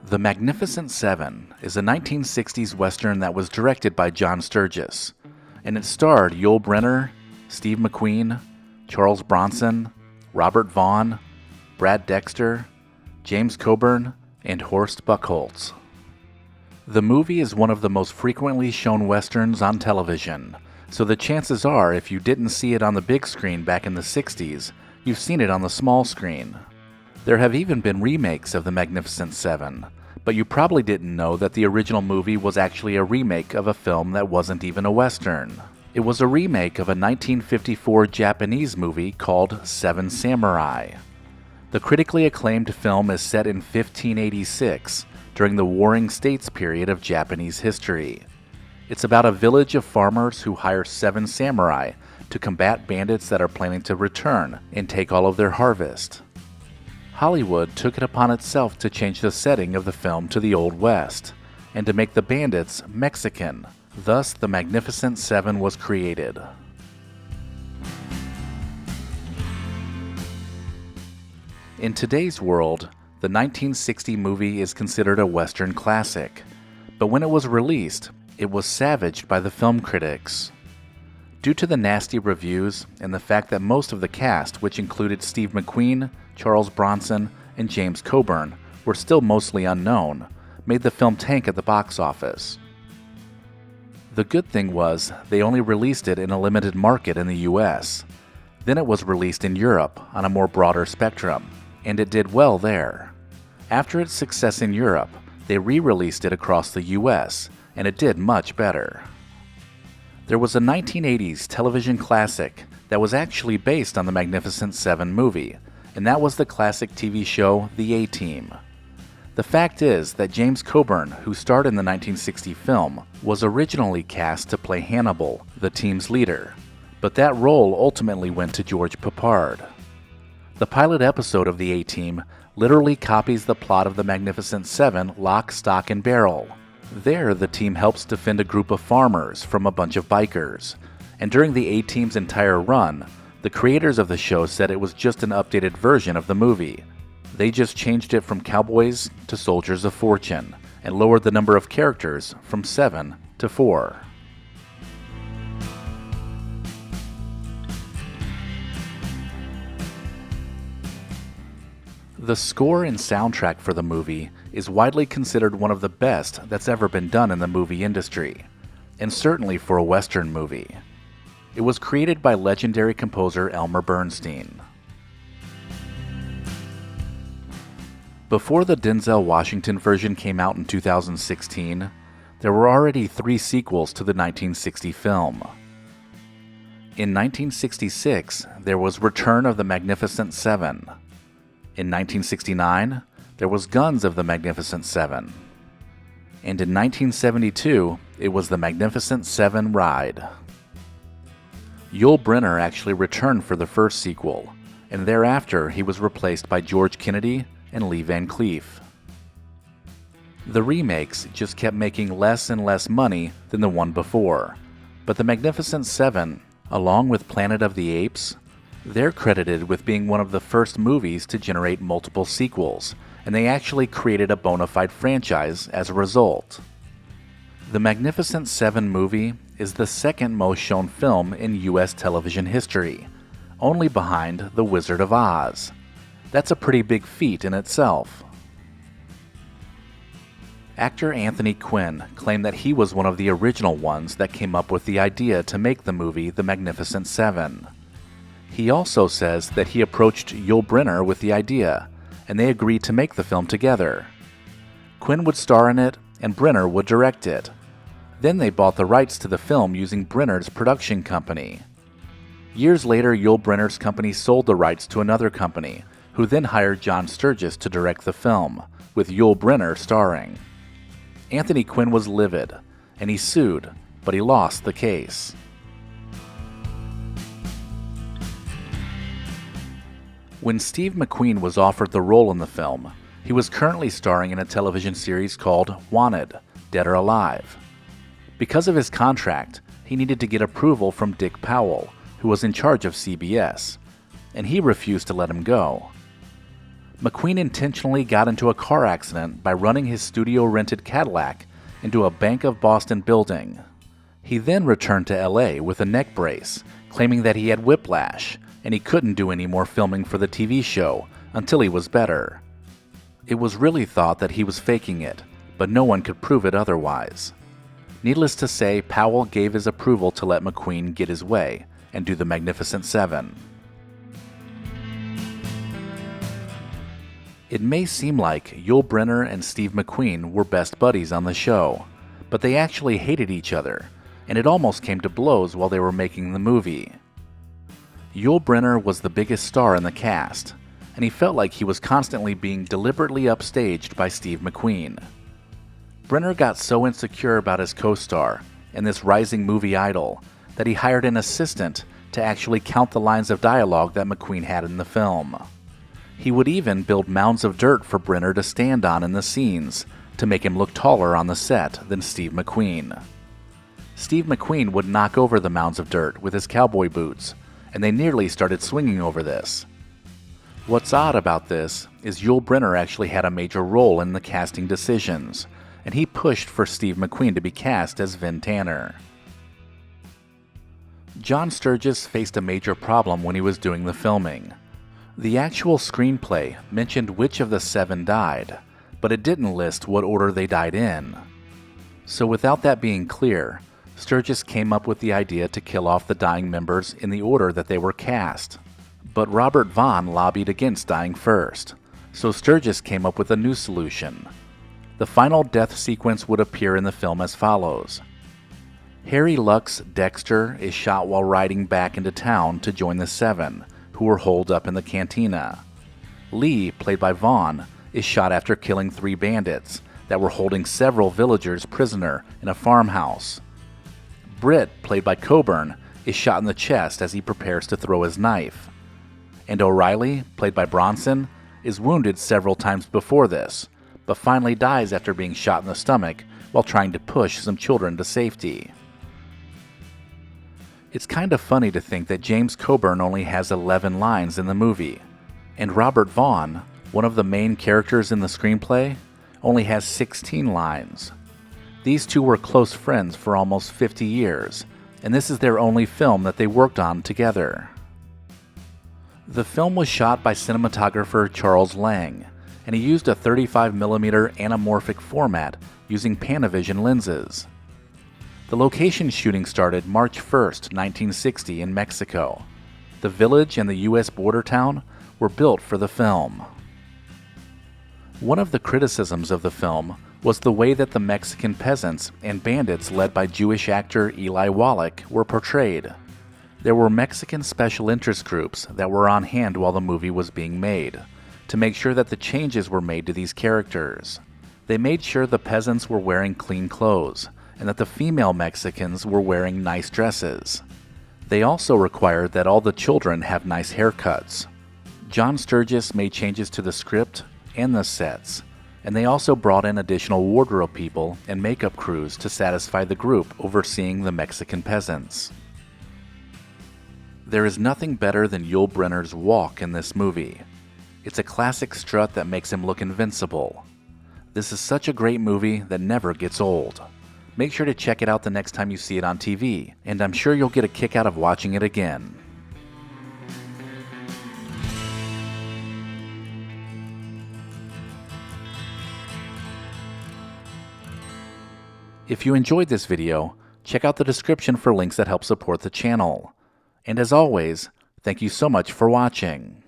The Magnificent Seven is a 1960s Western that was directed by John Sturges, and it starred Yul Brynner, Steve McQueen, Charles Bronson, Robert Vaughn, Brad Dexter, James Coburn, and Horst Buchholz. The movie is one of the most frequently shown Westerns on television, so the chances are if you didn't see it on the big screen back in the 60s, you've seen it on the small screen. There have even been remakes of The Magnificent Seven, but you probably didn't know that the original movie was actually a remake of a film that wasn't even a Western. It was a remake of a 1954 Japanese movie called Seven Samurai. The critically acclaimed film is set in 1586, during the Warring States period of Japanese history. It's about a village of farmers who hire 7 samurai to combat bandits that are planning to return and take all of their harvest. Hollywood took it upon itself to change the setting of the film to the Old West, and to make the bandits Mexican. Thus, The Magnificent Seven was created. In today's world, the 1960 movie is considered a Western classic, but when it was released, it was savaged by the film critics. Due to the nasty reviews and the fact that most of the cast, which included Steve McQueen, Charles Bronson, and James Coburn, were still mostly unknown, made the film tank at the box office. The good thing was, they only released it in a limited market in the US. Then it was released in Europe on a more broader spectrum, and it did well there. After its success in Europe, they re-released it across the US, and it did much better. There was a 1980s television classic that was actually based on the Magnificent Seven movie, and that was the classic TV show The A-Team. The fact is that James Coburn, who starred in the 1960 film, was originally cast to play Hannibal, the team's leader, but that role ultimately went to George Peppard. The pilot episode of The A-Team literally copies the plot of the Magnificent Seven lock, stock, and barrel. There, the team helps defend a group of farmers from a bunch of bikers, and during the A-Team's entire run, the creators of the show said it was just an updated version of the movie. They just changed it from cowboys to soldiers of fortune, and lowered the number of characters from 7 to 4. The score and soundtrack for the movie is widely considered one of the best that's ever been done in the movie industry, and certainly for a Western movie. It was created by legendary composer Elmer Bernstein. Before the Denzel Washington version came out in 2016, there were already 3 sequels to the 1960 film. In 1966, there was Return of the Magnificent Seven. In 1969, there was Guns of the Magnificent Seven. And in 1972, it was The Magnificent Seven Ride. Yul Brynner actually returned for the first sequel, and thereafter he was replaced by George Kennedy and Lee Van Cleef. The remakes just kept making less and less money than the one before, but The Magnificent Seven, along with Planet of the Apes, they're credited with being one of the first movies to generate multiple sequels, and they actually created a bona fide franchise as a result. The Magnificent Seven movie is the second most shown film in US television history, only behind The Wizard of Oz. That's a pretty big feat in itself. Actor Anthony Quinn claimed that he was one of the original ones that came up with the idea to make the movie The Magnificent Seven. He also says that he approached Yul Brynner with the idea, and they agreed to make the film together. Quinn would star in it, and Brynner would direct it. Then they bought the rights to the film using Brynner's production company. Years later, Yul Brynner's company sold the rights to another company, who then hired John Sturges to direct the film, with Yul Brynner starring. Anthony Quinn was livid, and he sued, but he lost the case. When Steve McQueen was offered the role in the film, he was currently starring in a television series called Wanted, Dead or Alive. Because of his contract, he needed to get approval from Dick Powell, who was in charge of CBS, and he refused to let him go. McQueen intentionally got into a car accident by running his studio-rented Cadillac into a Bank of Boston building. He then returned to LA with a neck brace, claiming that he had whiplash and he couldn't do any more filming for the TV show until he was better. It was really thought that he was faking it, but no one could prove it otherwise. Needless to say, Powell gave his approval to let McQueen get his way and do the Magnificent Seven. It may seem like Yul Brynner and Steve McQueen were best buddies on the show, but they actually hated each other, and it almost came to blows while they were making the movie. Yul Brynner was the biggest star in the cast, and he felt like he was constantly being deliberately upstaged by Steve McQueen. Brynner got so insecure about his co-star and this rising movie idol that he hired an assistant to actually count the lines of dialogue that McQueen had in the film. He would even build mounds of dirt for Brynner to stand on in the scenes to make him look taller on the set than Steve McQueen. Steve McQueen would knock over the mounds of dirt with his cowboy boots, and they nearly started swinging over this. What's odd about this is Yul Brynner actually had a major role in the casting decisions, and he pushed for Steve McQueen to be cast as Vin Tanner. John Sturges faced a major problem when he was doing the filming. The actual screenplay mentioned which of the seven died, but it didn't list what order they died in. So without that being clear, Sturges came up with the idea to kill off the dying members in the order that they were cast. But Robert Vaughn lobbied against dying first, so Sturges came up with a new solution. The final death sequence would appear in the film as follows. Harry Luck's Dexter is shot while riding back into town to join the seven, who were holed up in the cantina. Lee, played by Vaughn, is shot after killing 3 bandits that were holding several villagers prisoner in a farmhouse. Britt, played by Coburn, is shot in the chest as he prepares to throw his knife. And O'Reilly, played by Bronson, is wounded several times before this, but finally dies after being shot in the stomach while trying to push some children to safety. It's kind of funny to think that James Coburn only has 11 lines in the movie, and Robert Vaughn, one of the main characters in the screenplay, only has 16 lines. These two were close friends for almost 50 years, and this is their only film that they worked on together. The film was shot by cinematographer Charles Lang, and he used a 35mm anamorphic format using Panavision lenses. The location shooting started March 1st, 1960 in Mexico. The village and the U.S. border town were built for the film. One of the criticisms of the film was the way that the Mexican peasants and bandits led by Jewish actor Eli Wallach were portrayed. There were Mexican special interest groups that were on hand while the movie was being made, to make sure that the changes were made to these characters. They made sure the peasants were wearing clean clothes, and that the female Mexicans were wearing nice dresses. They also required that all the children have nice haircuts. John Sturges made changes to the script and the sets, and they also brought in additional wardrobe people and makeup crews to satisfy the group overseeing the Mexican peasants. There is nothing better than Yul Brynner's walk in this movie. It's a classic strut that makes him look invincible. This is such a great movie that never gets old. Make sure to check it out the next time you see it on TV, and I'm sure you'll get a kick out of watching it again. If you enjoyed this video, check out the description for links that help support the channel. And as always, thank you so much for watching.